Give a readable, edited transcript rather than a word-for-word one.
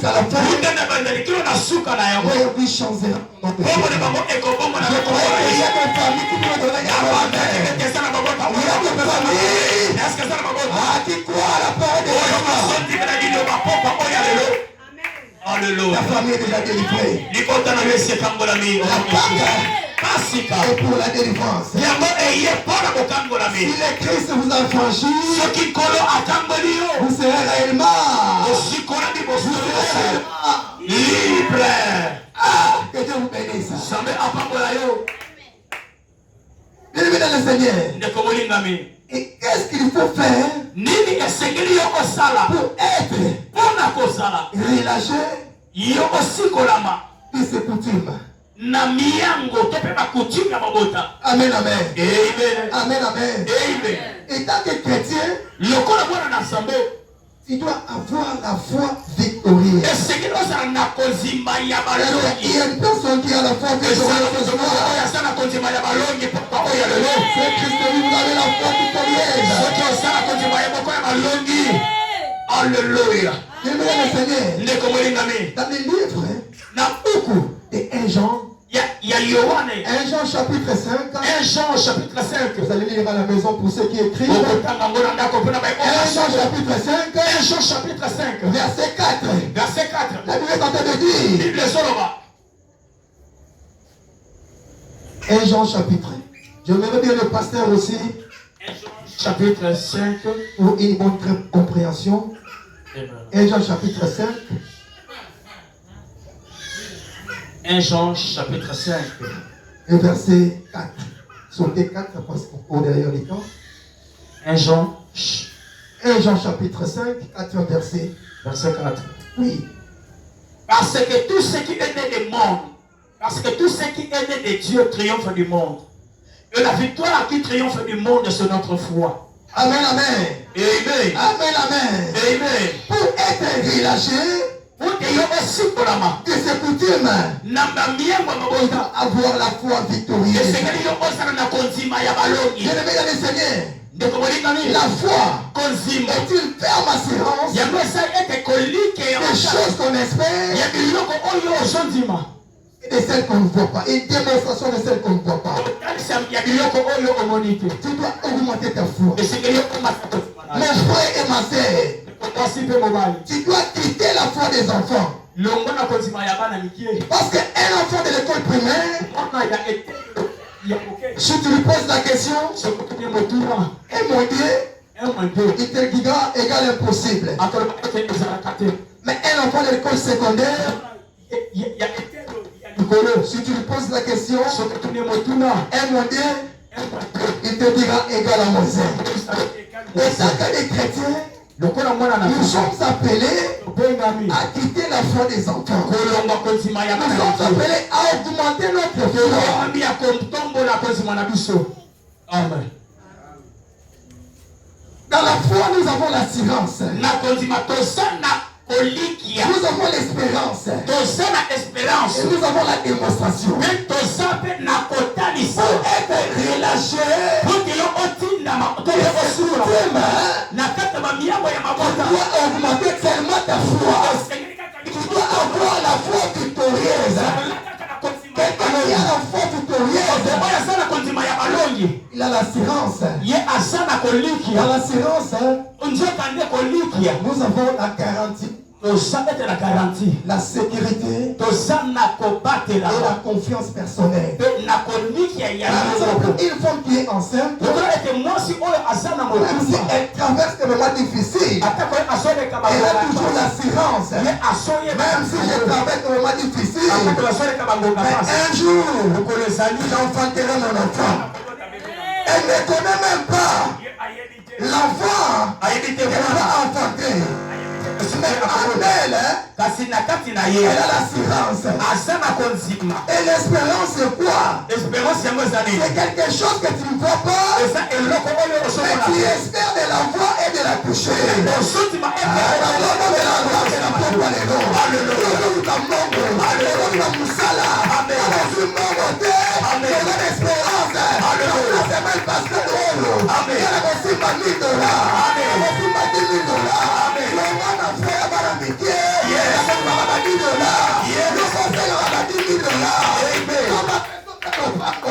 jusqu'à la fin. Aujourd'hui, chanzera mon nom de Jésus. Je crois qu'il y a des familles qui vont donner la parole. Il y a des familles qui croient à la parole de Dieu. Alléluia. La famille est déjà délivrée. La Pâque est pour la délivrance. Si le Christ vous a franchi, vous serez réellement libre. Que Dieu vous bénisse. Bienvenue dans le Seigneur. Et qu'est-ce qu'il faut faire pour être relâché de ses coutumes? Amen, amen. Amen, amen. Et tant que chrétien, tu dois avoir la foi victorieuse. Il y a une personne qui a la foi victorieuse ce soir. C'est Christ, vous avez la foi victorieuse. Alléluia. Bienvenue le Seigneur. Dans les livres, de 1 Jean. Il y a Yohane. 1 Jean chapitre 5. 1 Jean chapitre 5. Vous allez lire à la maison pour ceux qui écrivent. 1 Jean chapitre 5. 1 Jean chapitre 5. Verset 4. Verset 4. La Bible est en train de dire. 1 Jean chapitre. J'aimerais bien le pasteur aussi. 1 Jean chapitre 5. Pour une bonne compréhension. 1 Jean chapitre 5. 1 Jean chapitre 5. Et verset 4. Sautez 4 parce qu'on court derrière les temps. 1 Jean. 1 Jean chapitre 5, 4 verset. Verset 4. Oui. Parce que tout ce qui est né du monde, parce que tout ce qui est né de Dieu triomphe du monde. Et la victoire qui triomphe du monde, c'est notre foi. Amen, amen. Amen. Amen, amen. Amen. Pour être relâché de ses coutumes, avoir la foi victorieuse. Bien-aimé dans le Seigneur, la foi est une ferme assurance des choses qu'on espère et de celles qu'on ne voit pas. Une démonstration de celles qu'on ne voit pas. Tu dois augmenter ta foi. Mon frère et ma sœur, tu dois quitter la foi des enfants. Parce qu'un enfant de l'école primaire, si tu lui poses la question, et mon Dieu, il te dira égal impossible. Mais un enfant de l'école secondaire, si tu lui poses la question, et mon Dieu, il te dira égal à Moïse. Et tant que les chrétiens, nous sommes appelés à quitter la foi des enfants. Nous sommes appelés à augmenter notre foi. Amen. Dans la foi, nous avons l'assurance. Nous avons l'espérance. Et nous avons la démonstration. Pour être relâché, tu dois augmenter tellement ta foi. Tu dois avoir la foi victorieuse. Quelqu'un qui a la foi victorieuse, il a l'assurance. Il a l'assurance. Nous avons la garantie. La sécurité et la confiance personnelle. Par exemple, une femme qui est enceinte, même si elle traverse des moments difficiles, elle a toujours l'assurance. Même si je traverse des moments difficiles, mais un jour, j'enfanterai mon enfant. Elle ne connaît même pas l'enfant qu'elle va enfanter. Mais en elle, elle a l'assurance. Et l'espérance, c'est quoi? C'est quelque chose que tu ne vois pas, mais tu espères de la voir et de la toucher. Amen.